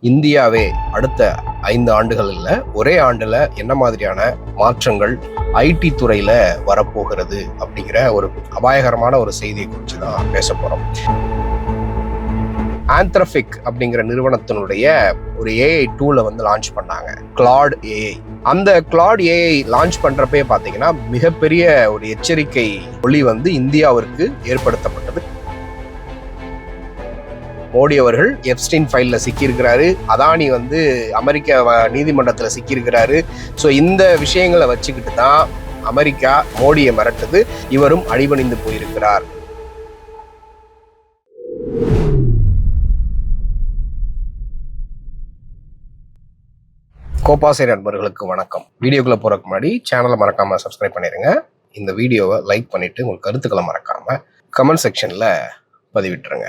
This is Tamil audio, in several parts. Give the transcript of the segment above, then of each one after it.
இந்தியாவே அடுத்த 5 ஆண்டுகளில் ஒரே ஆண்டுல என்ன மாதிரியான மாற்றங்கள் ஐடி துறையில வரப்போகிறது அப்படிங்கிற ஒரு அபாயகரமான ஒரு செய்தியை குறித்து தான் பேச போறோம். ஆந்த்ரபிக் அப்படிங்கிற நிறுவனத்தினுடைய ஒரு ஏஐ டூலை லான்ச் பண்ணாங்க, கிளாட் ஏஐ. அந்த கிளாட் ஏஐ லான்ச் பண்றப்பே பாத்தீங்கன்னா மிகப்பெரிய ஒரு எச்சரிக்கை ஒளி இந்தியாவிற்கு ஏற்படுத்தப்பட்டது. மோடி அவர்கள் எப்ஸ்டீன் ஃபைல்ல சிக்கியிருக்கிறாரு, அதானி அமெரிக்க நீதிமன்றத்தில் சிக்கியிருக்கிறாரு. ஸோ இந்த விஷயங்களை வச்சுக்கிட்டு தான் அமெரிக்கா மோடியை மிரட்டுது, இவரும் அடிபணிந்து போயிருக்கிறார். கோபாசை நண்பர்களுக்கு வணக்கம். வீடியோக்குள்ள போறதுக்கு முன்னாடி சேனலை மறக்காம சப்ஸ்கிரைப் பண்ணிருங்க. இந்த வீடியோவை லைக் பண்ணிட்டு உங்கள் கருத்துக்களை மறக்காம கமெண்ட் செக்ஷன்ல பதிவிட்டுருங்க.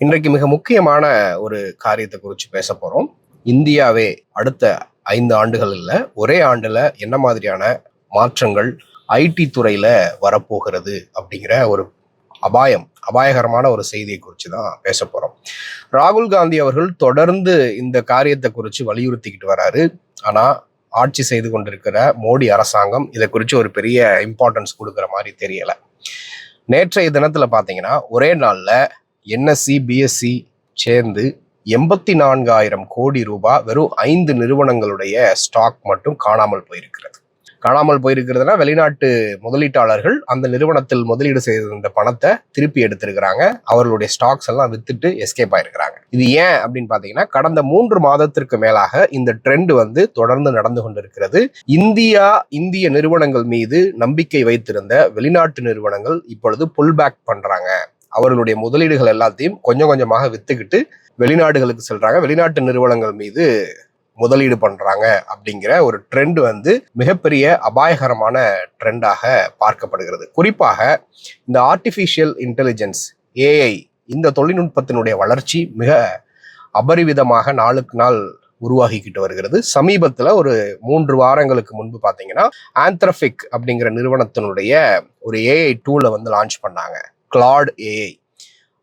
இன்றைக்கு மிக முக்கியமான ஒரு காரியத்தை குறித்து பேச போறோம். இந்தியாவே அடுத்த 5 ஆண்டுகளில் ஒரே ஆண்டுல என்ன மாதிரியான மாற்றங்கள் ஐடி துறையில வரப்போகிறது அப்படிங்கிற ஒரு அபாயகரமான ஒரு செய்தியை குறித்து தான் பேச போறோம். ராகுல் காந்தி அவர்கள் தொடர்ந்து இந்த காரியத்தை குறித்து வலியுறுத்திக்கிட்டு வராரு. ஆனா ஆட்சி செய்து கொண்டிருக்கிற மோடி அரசாங்கம் இதை குறித்து ஒரு பெரிய இம்பார்ட்டன்ஸ் கொடுக்குற மாதிரி தெரியல. நேற்றைய தினத்துல பாத்தீங்கன்னா ஒரே நாள்ல என்எஸ்சி பிஎஸ்சி சேர்ந்து 84,000 கோடி ரூபாய் வெறும் 5 நிறுவனங்களுடைய ஸ்டாக் மட்டும் காணாமல் போயிருக்கிறதுனா வெளிநாட்டு முதலீட்டாளர்கள் அந்த நிறுவனத்தில் முதலீடு செய்திருந்த பணத்தை திருப்பி எடுத்திருக்கிறாங்க. அவர்களுடைய ஸ்டாக்ஸ் எல்லாம் வித்துட்டு எஸ்கேப் ஆயிருக்கிறாங்க. இது ஏன் அப்படின்னு பாத்தீங்கன்னா கடந்த 3 மாதத்திற்கு மேலாக இந்த ட்ரெண்ட் தொடர்ந்து நடந்து கொண்டிருக்கிறது. இந்திய நிறுவனங்கள் மீது நம்பிக்கை வைத்திருந்த வெளிநாட்டு நிறுவனங்கள் இப்பொழுது புல் பேக் பண்றாங்க. அவர்களுடைய முதலீடுகள் எல்லாத்தையும் கொஞ்சம் கொஞ்சமாக வித்துக்கிட்டு வெளிநாடுகளுக்கு செல்றாங்க, வெளிநாட்டு நிறுவனங்கள் மீது முதலீடு பண்றாங்க அப்படிங்கிற ஒரு ட்ரெண்ட் மிகப்பெரிய அபாயகரமான ட்ரெண்டாக பார்க்கப்படுகிறது. குறிப்பாக இந்த ஆர்டிஃபிஷியல் இன்டெலிஜென்ஸ் ஏஐ இந்த தொழில்நுட்பத்தினுடைய வளர்ச்சி மிக அபரிவிதமாக நாளுக்கு நாள் உருவாகிக்கிட்டு வருகிறது. சமீபத்துல ஒரு 3 வாரங்களுக்கு முன்பு பாத்தீங்கன்னா ஆந்த்ரபிக் அப்படிங்கிற நிறுவனத்தினுடைய ஒரு ஏஐ டூலை லான்ச் பண்ணாங்க, கிளாட் ஏஐ.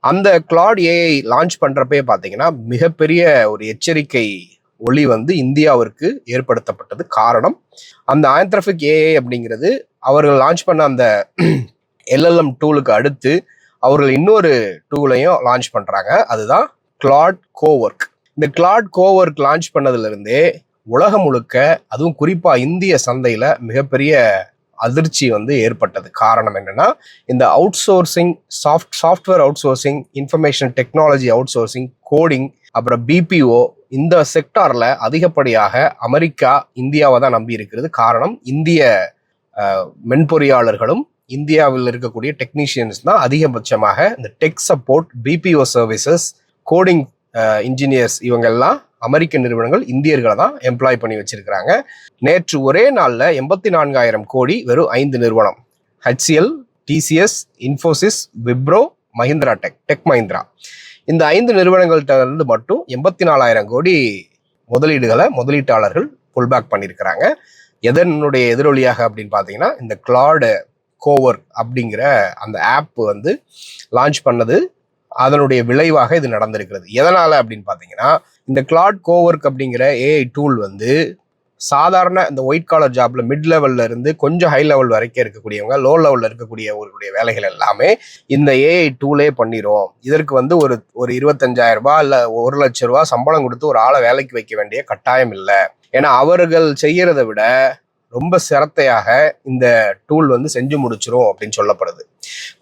அந்த கிளாட் ஏஐ லான்ச் பண்றப்பே பாத்தீங்கன்னா மிகப்பெரிய ஒரு எச்சரிக்கை ஒளி இந்தியாவிற்கு ஏற்படுத்தப்பட்டது. காரணம், அந்த ஆந்த்ரபிக் ஏஐ அப்படிங்கிறது அவர்கள் லான்ச் பண்ண அந்த எல்எல்எம் டூலுக்கு அடுத்து அவர்கள் இன்னொரு டூலையும் லான்ச் பண்றாங்க. அதுதான் கிளாட் கோவொர்க். இந்த கிளாட் கோவொர்க் லான்ச் பண்ணதுல இருந்தே உலகம் முழுக்க, அதுவும் குறிப்பா இந்திய சந்தையில மிகப்பெரிய அதிர்ச்சி ஏற்பட்டது. காரணம் என்னன்னா இந்த out sourcing, software out sourcing, information technology out sourcing, coding, அப்புறம் பிபிஓ, இந்த செக்டார்ல அதிகப்படியாக அமெரிக்கா இந்தியாவை தான் நம்பி இருக்கிறது. காரணம், இந்திய மென்பொறியாளர்களும் இந்தியாவில் இருக்கக்கூடிய டெக்னீஷியன்ஸ் தான் அதிகபட்சமாக இந்த tech support, BPO services, coding engineers, இவங்க எல்லாம் அமெரிக்க நிறுவனங்கள் இந்தியர்களை தான் எம்ப்ளாய் பண்ணி வச்சிருக்கிறாங்க. நேற்று ஒரே நாள்ல 84,000 கோடி வெறும் 5 நிறுவனம், HCL, TCS, Infosys, Wipro, Mahindra tech Mahindra, இந்த 5 நிறுவனங்கள்கிட்ட இருந்து மட்டும் 84,000 கோடி முதலீட்டாளர்கள் புல்பேக் பண்ணியிருக்கிறாங்க. எதனுடைய எதிரொலியாக அப்படின்னு பார்த்தீங்கன்னா இந்த கிளாட் கோவொர்க் அப்படிங்கிற அந்த ஆப் லான்ச் பண்ணது, அதனுடைய விளைவாக இது நடந்திருக்கிறது. எதனால அப்படின்னு பார்த்தீங்கன்னா இந்த கிளாட் கோவொர்க் அப்படிங்கிற ஏஐ டூல் சாதாரண இந்த ஒயிட் காலர் ஜாப்ல மிட் லெவல்ல இருந்து கொஞ்சம் ஹை லெவல் வரைக்கும் இருக்கக்கூடியவங்க, லோ லெவல்ல இருக்கக்கூடியவர்களுடைய வேலைகள் எல்லாமே இந்த ஏஐ டூலே பண்ணிரும். இதற்கு ஒரு 25,000 ரூபாய் இல்ல 1,00,000 ரூபாய் சம்பளம் கொடுத்து ஒரு ஆளை வேலைக்கு வைக்க வேண்டிய கட்டாயம் இல்லை. ஏன்னா அவர்கள் செய்யறதை விட ரொம்ப சிரத்தையாக இந்த டூல் செஞ்சு முடிச்சிரும் அப்படின்னு சொல்லப்படுது.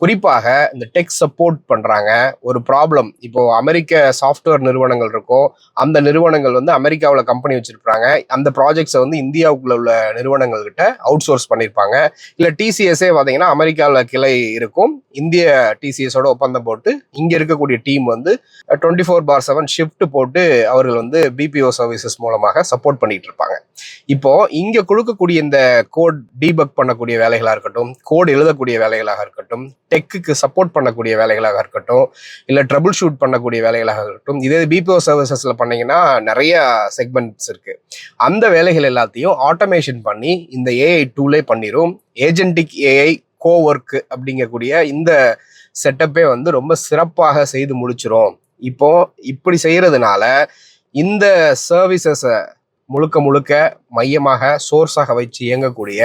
குறிப்பாக இந்த டெக் சப்போர்ட் பண்றாங்க. ஒரு ப்ராப்ளம், இப்போ அமெரிக்க சாஃப்ட்வேர் நிறுவனங்கள் இருக்கும், அந்த நிறுவனங்கள் அமெரிக்காவில் கம்பெனி வச்சிருப்பாங்க. அந்த ப்ராஜெக்ட்ஸை இந்தியாவுக்குள்ள உள்ள நிறுவனங்கள் கிட்ட அவுட் சோர்ஸ் பண்ணியிருப்பாங்க. இல்லை டிசிஎஸ்ஏ பார்த்தீங்கன்னா அமெரிக்காவில் கிளை இருக்கும், இந்திய டிசிஎஸோட ஒப்பந்தம் போட்டு இங்க இருக்கக்கூடிய டீம் 24/7 ஷிஃப்ட் போட்டு அவர்கள் பிபிஓ சர்வீசஸ் மூலமாக சப்போர்ட் பண்ணிட்டு இருப்பாங்க. இப்போ இங்க கொடுக்கக்கூடிய இந்த கோட் டீபக் பண்ணக்கூடிய வேலைகளா இருக்கட்டும், கோட் எழுதக்கூடிய வேலைகளாக இருக்கட்டும், டெக்குக்கு சப்போர்ட் பண்ணக்கூடிய வேலைகளாக இருக்கட்டும், இல்ல ட்ரபிள் ஷூட் பண்ணக்கூடிய வேலைகளாக இருக்கட்டும், இதே பிபிஓ சர்வீசஸ்ல பண்ணீங்கன்னா நிறைய செக்மெண்ட்ஸ் இருக்கு. அந்த வேலைகள் எல்லாத்தையும் ஆட்டோமேஷன் பண்ணி இந்த ஏஐ டூலே பண்ணிரும். ஏஜென்டிக் ஏஐ கோவொர்க் அப்படிங்கக்கூடிய இந்த செட்டப்பே ரொம்ப சிறப்பாக செய்து முடிச்சிரும். இப்போ இப்படி செய்யறதுனால இந்த சர்வீசஸை முழுக்க முழுக்க மையமாக சோர்ஸாக வச்சு இயங்கக்கூடிய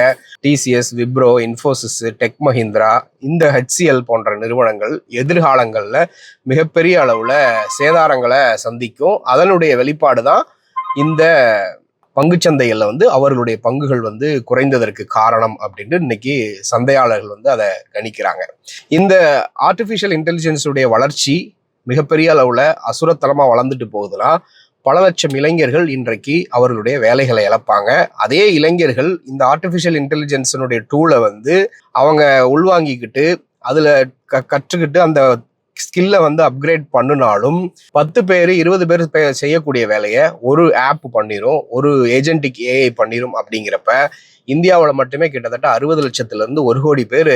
டிசிஎஸ், விப்ரோ, இன்ஃபோசிஸ், டெக் மஹிந்திரா, இந்த HCL போன்ற நிறுவனங்கள் எதிர்காலங்களில் மிகப்பெரிய அளவில் சேதாரங்களை சந்திக்கும். அதனுடைய வெளிப்பாடு தான் இந்த பங்குச்சந்தைகளில் அவர்களுடைய பங்குகள் குறைந்ததற்கு காரணம் அப்படின்ட்டு இன்னைக்கு சந்தையாளர்கள் அதை கணிக்கிறாங்க. இந்த ஆர்டிஃபிஷியல் இன்டெலிஜென்ஸுடைய வளர்ச்சி மிகப்பெரிய அளவில் அசுரத்தனமாக வளர்ந்துட்டு போகுதுன்னா பல லட்சம் இளைஞர்கள் இன்றைக்கு அவர்களுடைய வேலைகளை இழப்பாங்க. அதே இளைஞர்கள் இந்த ஆர்டிஃபிஷியல் இன்டெலிஜென்ஸினுடைய டூலை அவங்க உள்வாங்கிக்கிட்டு அதில் கற்றுக்கிட்டு அந்த ஸ்கில்லை அப்கிரேட் பண்ணினாலும் 10 பேர் 20 பேர் செய்யக்கூடிய வேலையை ஒரு ஆப் பண்ணிரும், ஒரு ஏஜென்டிக் ஏஐ பண்ணிரும். அப்படிங்கிறப்ப இந்தியாவில் மட்டுமே கிட்டத்தட்ட 60 லட்சத்திலிருந்து 1 கோடி பேர்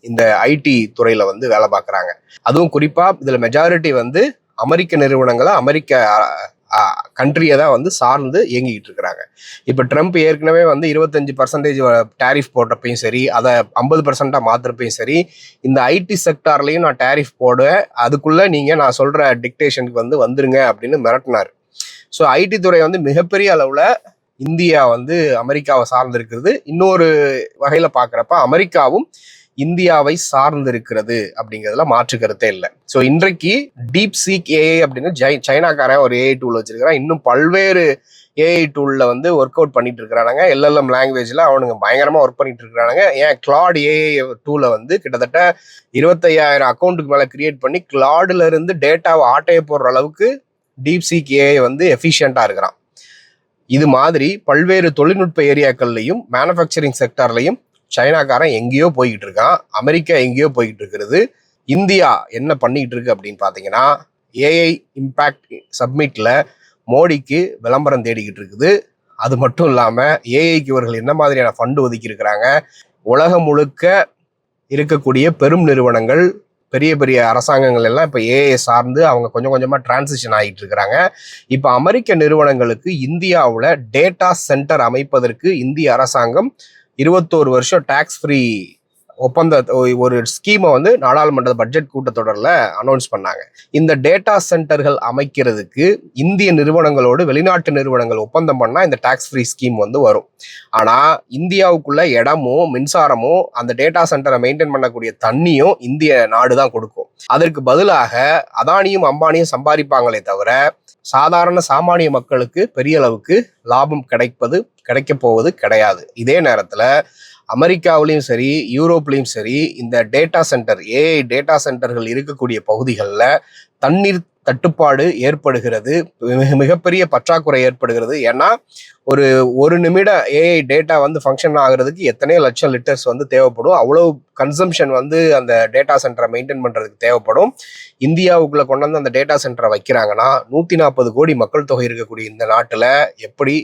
இந்த ஐடி துறையில வேலை பார்க்குறாங்க. அதுவும் குறிப்பா இதுல மெஜாரிட்டி அமெரிக்க நிறுவனங்களை, அமெரிக்க கண்ட்ரியை தான் சார்ந்து இயங்கிக்கிட்டு இருக்கிறாங்க. இப்போ ட்ரம்ப் ஏற்கனவே 25% டேரிஃப் போடுறப்பையும் சரி, அதை 50% மாத்துறப்பையும் சரி, இந்த ஐடி செக்டார்லையும் நான் டேரிஃப் போடுவேன், அதுக்குள்ள நீங்க நான் சொல்ற டிக்டேஷனுக்கு வந்துருங்க அப்படின்னு மிரட்டினார். ஸோ ஐடி துறை மிகப்பெரிய அளவுல இந்தியா அமெரிக்காவை சார்ந்து இருக்கிறது. இன்னொரு வகையில பாக்குறப்ப அமெரிக்காவும் இந்தியாவை சார்ந்து இருக்கிறது அப்படிங்கிறதுல மாற்று கருத்தே இல்லை. ஸோ இன்றைக்கு டீப் சீக் ஏஐ அப்படின்னு சைனாக்காரன் ஒரு ஏஐ டூல் வச்சிருக்கிறான். இன்னும் பல்வேறு ஏஐ டூல்ல ஒர்க் அவுட் பண்ணிட்டு இருக்கிறானுங்க. LLM லாங்குவேஜ்ல அவனுங்க பயங்கரமா ஒர்க் பண்ணிட்டு இருக்கிறானுங்க. ஏன் கிளாட் ஏஐ டூலை கிட்டத்தட்ட 25,000 அக்கௌண்ட்டுக்கு மேல கிரியேட் பண்ணி கிளாடுல இருந்து டேட்டாவை ஆட்டைய போடுற அளவுக்கு டீப் சீக் ஏஐ எஃபிஷியண்டா இருக்கிறான். இது மாதிரி பல்வேறு தொழில்நுட்ப ஏரியாக்கள்லையும் மேனுஃபேக்சரிங் செக்டார்லையும் சைனாக்காரன் எங்கேயோ போய்கிட்டு இருக்கான், அமெரிக்கா எங்கேயோ போய்கிட்டு இருக்கிறது. இந்தியா என்ன பண்ணிட்டு இருக்கு அப்படின்னு பாத்தீங்கன்னா, ஏஐ இம்பாக்ட் சப்மிட்ல மோடிக்கு விளம்பரம் தேடிக்கிட்டு இருக்குது. அது மட்டும் இல்லாம ஏஐக்கு இவர்கள் என்ன மாதிரியான ஃபண்டு ஒதுக்கி இருக்கிறாங்க, உலகம் முழுக்க இருக்கக்கூடிய பெரும் நிறுவனங்கள், பெரிய பெரிய அரசாங்கங்கள் எல்லாம் இப்போ ஏஐ சார்ந்து அவங்க கொஞ்சம் கொஞ்சமா டிரான்சிஷன் ஆகிட்டு இருக்கிறாங்க. இப்போ அமெரிக்க நிறுவனங்களுக்கு இந்தியாவில் டேட்டா சென்டர் அமைப்பதற்கு இந்திய அரசாங்கம் 21 வருஷம் டாக்ஸ் ஃப்ரீ ஒப்பந்த ஒரு ஸ்கீமை நாடாளுமன்ற பட்ஜெட் கூட்டத்தொடரில் அனௌன்ஸ் பண்ணாங்க. இந்த டேட்டா சென்டர்கள் அமைக்கிறதுக்கு இந்திய நிறுவனங்களோடு வெளிநாட்டு நிறுவனங்கள் ஒப்பந்தம் பண்ணால் இந்த டாக்ஸ் ஃப்ரீ ஸ்கீம் வரும். ஆனால் இந்தியாவுக்குள்ள இடமும் மின்சாரமும் அந்த டேட்டா சென்டரை மெயின்டைன் பண்ணக்கூடிய தண்ணியும் இந்திய நாடு தான் கொடுக்கும். அதற்கு பதிலாக அதானியும் அம்பானியும் சம்பாதிப்பாங்களே தவிர சாதாரண சாமானிய மக்களுக்கு பெரிய அளவுக்கு லாபம் கிடைக்க போவது கிடையாது. இதே நேரத்தில் அமெரிக்காவிலையும் சரி, யூரோப்லையும் சரி, இந்த டேட்டா சென்டர், ஏஐ டேட்டா சென்டர்கள் இருக்கக்கூடிய பகுதிகளில் தண்ணீர் தட்டுப்பாடு ஏற்படுகிறது, மிகப்பெரிய பற்றாக்குறை ஏற்படுகிறது. ஏன்னா ஒரு நிமிட ஏஐ டேட்டா ஃபங்க்ஷன் ஆகுறதுக்கு எத்தனை லட்சம் லிட்டர்ஸ் தேவைப்படும். அவ்வளவு கன்சம்ஷன் அந்த டேட்டா சென்டரை மெயின்டைன் பண்றதுக்கு தேவைப்படும். இந்தியாவுக்குள்ள கொண்டு அந்த டேட்டா சென்டரை வைக்கிறாங்கன்னா 140 கோடி மக்கள் தொகை இருக்கக்கூடிய இந்த நாட்டுல எப்படி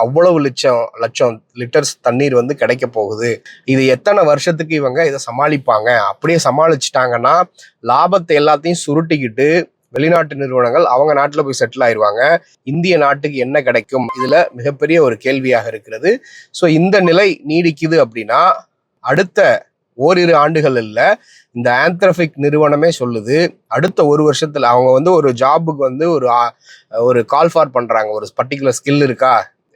அவ்வளவு லட்சம் லிட்டர்ஸ் தண்ணீர் கிடைக்க போகுது? இது எத்தனை வருஷத்துக்கு இவங்க இதை சமாளிப்பாங்க? அப்படியே சமாளிச்சுட்டாங்கன்னா லாபத்தை எல்லாத்தையும் சுருட்டிக்கிட்டு வெளிநாட்டு நிறுவனங்கள் அவங்க நாட்டில் போய் செட்டில் ஆயிடுவாங்க. இந்திய நாட்டுக்கு என்ன கிடைக்கும்? இதுல மிகப்பெரிய ஒரு கேள்வியாக இருக்கிறது. ஸோ இந்த நிலை நீடிக்குது அப்படின்னா அடுத்த ஓரிரு ஆண்டுகள் இல்லை, இந்த ஆந்த்ரபிக் நிறுவனமே சொல்லுது, அடுத்த 1 வருஷத்துல அவங்க ஒரு ஜாபுக்கு ஒரு கால் ஃபார் பண்றாங்க. ஒரு பர்டிகுலர் ஸ்கில் இருக்கா,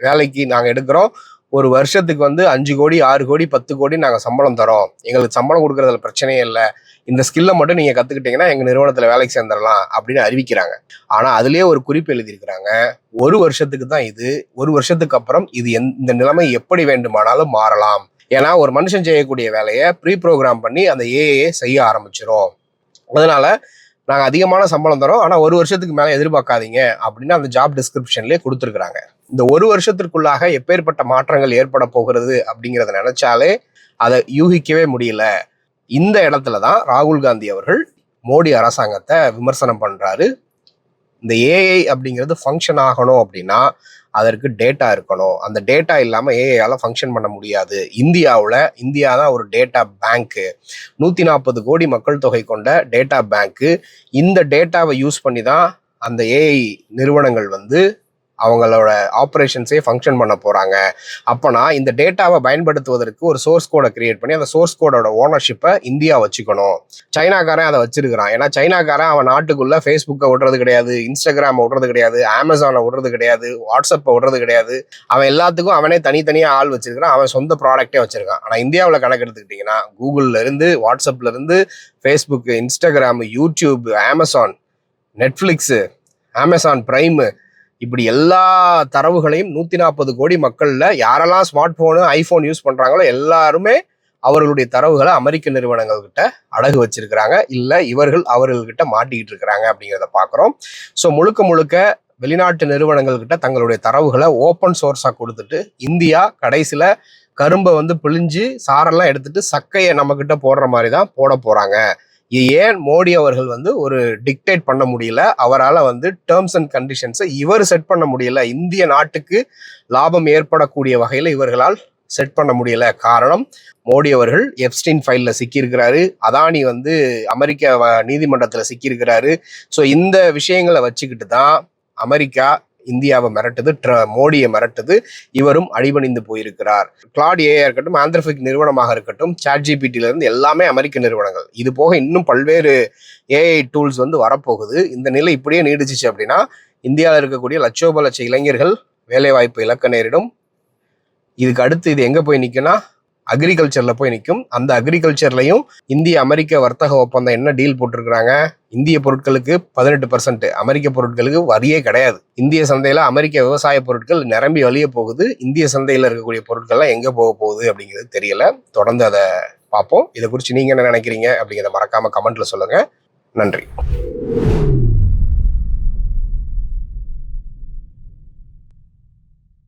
வேலைக்கு நாங்க எடுக்கிறோம், ஒரு வருஷத்துக்கு 5 கோடி 6 கோடி 10 கோடி நாங்கள் சம்பளம் தரோம், எங்களுக்கு சம்பளம் கொடுக்கறதுல பிரச்சனையே இல்லை, இந்த ஸ்கில்லை மட்டும் நீங்க கத்துக்கிட்டீங்கன்னா எங்க நிறுவனத்துல வேலைக்கு சேர்ந்துடலாம் அப்படின்னு அறிவிக்கிறாங்க. ஆனா அதுலயே ஒரு குறிப்பு எழுதியிருக்கிறாங்க, 1 வருஷத்துக்கு தான் இது, 1 வருஷத்துக்கு அப்புறம் இது இந்த நிலைமை எப்படி வேண்டுமானாலும் மாறலாம். ஏன்னா ஒரு மனுஷன் செய்யக்கூடிய வேலையை ப்ரீ ப்ரோக்ராம் பண்ணி அந்த ஏஐ செய்ய ஆரம்பிச்சிரும். அதனால நாங்கள் அதிகமான சம்பளம் தரோம், ஆனால் 1 வருஷத்துக்கு மேலே எதிர்பார்க்காதீங்க அப்படின்னு அந்த ஜாப் டிஸ்கிரிப்ஷன்லேயே கொடுத்துருக்குறாங்க. இந்த 1 வருஷத்திற்குள்ளாக எப்பேற்பட்ட மாற்றங்கள் ஏற்பட போகிறது அப்படிங்கிறத நினைச்சாலே அதை யூகிக்கவே முடியல. இந்த இடத்துல தான் ராகுல் காந்தி அவர்கள் மோடி அரசாங்கத்தை விமர்சனம் பண்றாரு. இந்த ஏஐ அப்படிங்கிறது ஃபங்க்ஷன் ஆகணும் அப்படின்னா அதற்கு டேட்டா இருக்கணும், அந்த டேட்டா இல்லாமல் ஏஐயால ஃபங்க்ஷன் பண்ண முடியாது. இந்தியா தான் ஒரு டேட்டா பேங்க்கு, 140 கோடி மக்கள் தொகை கொண்ட டேட்டா பேங்க்கு. இந்த டேட்டாவை யூஸ் பண்ணி தான் அந்த ஏஐ நிறுவனங்கள் அவங்களோட ஆப்ரேஷன்ஸே ஃபங்க்ஷன் பண்ண போகிறாங்க. அப்போனா இந்த டேட்டாவை பயன்படுத்துவதற்கு ஒரு சோர்ஸ் கோடை கிரியேட் பண்ணி அந்த சோர்ஸ் கோடோட ஓனர்ஷிப்பை இந்தியா வச்சுக்கணும். சைனாக்காரன் அதை வச்சிருக்கிறான். ஏன்னா சைனாக்காரன் அவன் நாட்டுக்குள்ளே ஃபேஸ்புக்கை விடுறது கிடையாது, இன்ஸ்டாகிராமை விடுறது கிடையாது, அமேசானை விடுறது கிடையாது, வாட்ஸ்அப்பை விடுறது கிடையாது. அவன் எல்லாத்துக்கும் அவனே தனித்தனியாக ஆள் வச்சிருக்கிறான். அவன் சொந்த ப்ராடக்டே வச்சிருக்கான். ஆனால் இந்தியாவில் கணக்கு எடுத்துக்கிட்டிங்கன்னா கூகுளில் இருந்து, வாட்ஸ்அப்ல இருந்து, Facebook, Instagram, YouTube, Amazon, Netflix, Amazon Prime, இப்படி எல்லா தரவுகளையும் 140 கோடி மக்கள்ல யாரெல்லாம் ஸ்மார்ட் போனு, ஐபோன் யூஸ் பண்றாங்களோ எல்லாருமே அவர்களுடைய தரவுகளை அமெரிக்க நிறுவனங்கள் கிட்ட அடகு வச்சிருக்கிறாங்க. இல்ல இவர்கள் அவர்கள்கிட்ட மாட்டிக்கிட்டு இருக்கிறாங்க அப்படிங்கிறத பாக்குறோம். ஸோ முழுக்க வெளிநாட்டு நிறுவனங்கள் கிட்ட தங்களுடைய தரவுகளை ஓப்பன் சோர்ஸா கொடுத்துட்டு இந்தியா கடைசியில கரும்பை பிழிஞ்சு சாரெல்லாம் எடுத்துட்டு சக்கையை நம்ம கிட்ட போடுற மாதிரி தான் போட போறாங்க. ஏன் மோடி அவர்கள் ஒரு டிக்டேட் பண்ண முடியல, அவரால் டேர்ம்ஸ் அண்ட் கண்டிஷன்ஸை இவர் செட் பண்ண முடியல, இந்திய நாட்டுக்கு லாபம் ஏற்படக்கூடிய வகையில் இவர்களால் செட் பண்ண முடியல. காரணம், மோடி அவர்கள் எப்ஸ்டீன் ஃபைலில் சிக்கியிருக்கிறாரு, அதானி அமெரிக்க நீதிமன்றத்தில் சிக்கியிருக்கிறாரு. ஸோ இந்த விஷயங்களை வச்சுக்கிட்டு தான் அமெரிக்கா இந்தியாவை மிரட்டுது, மோடியை மிரட்டுது. இவரும் அடிபணிந்து போயிருக்கிறார். கிளாட் ஏஐ இருக்கட்டும், ஆந்த்ரோபிக் நிறுவனமாக இருக்கட்டும், சாட்ஜிபிடில இருந்து எல்லாமே அமெரிக்க நிறுவனங்கள். இது போக இன்னும் பல்வேறு ஏஐ டூல்ஸ் வரப்போகுது. இந்த நிலை இப்படியே நீடிச்சிச்சு அப்படின்னா இந்தியாவில் இருக்கக்கூடிய லட்சோப லட்ச இளைஞர்கள் வேலை வாய்ப்பு இழக்க நேரிடும். இதுக்கு அடுத்து இது எங்க போய் நிற்கும்னா அக்ரிகல்ச்சர்ல போய் நிற்கும். அந்த அக்ரிகல்ச்சர்லையும் இந்திய அமெரிக்க வர்த்தக ஒப்பந்தம் என்ன டீல் போட்டிருக்கிறாங்க, இந்திய பொருட்களுக்கு 18%, அமெரிக்க பொருட்களுக்கு வரியே கிடையாது. இந்திய சந்தையில அமெரிக்க விவசாய பொருட்கள் நிரம்பி வழிய போகுது. இந்திய சந்தையில இருக்கக்கூடிய பொருட்கள்லாம் எங்க போக போகுது அப்படிங்கிறது தெரியல. தொடர்ந்து அதை பார்ப்போம். இதை குறித்து நீங்க என்ன நினைக்கிறீங்க அப்படிங்கிறத மறக்காம கமெண்ட்ல சொல்லுங்க. நன்றி.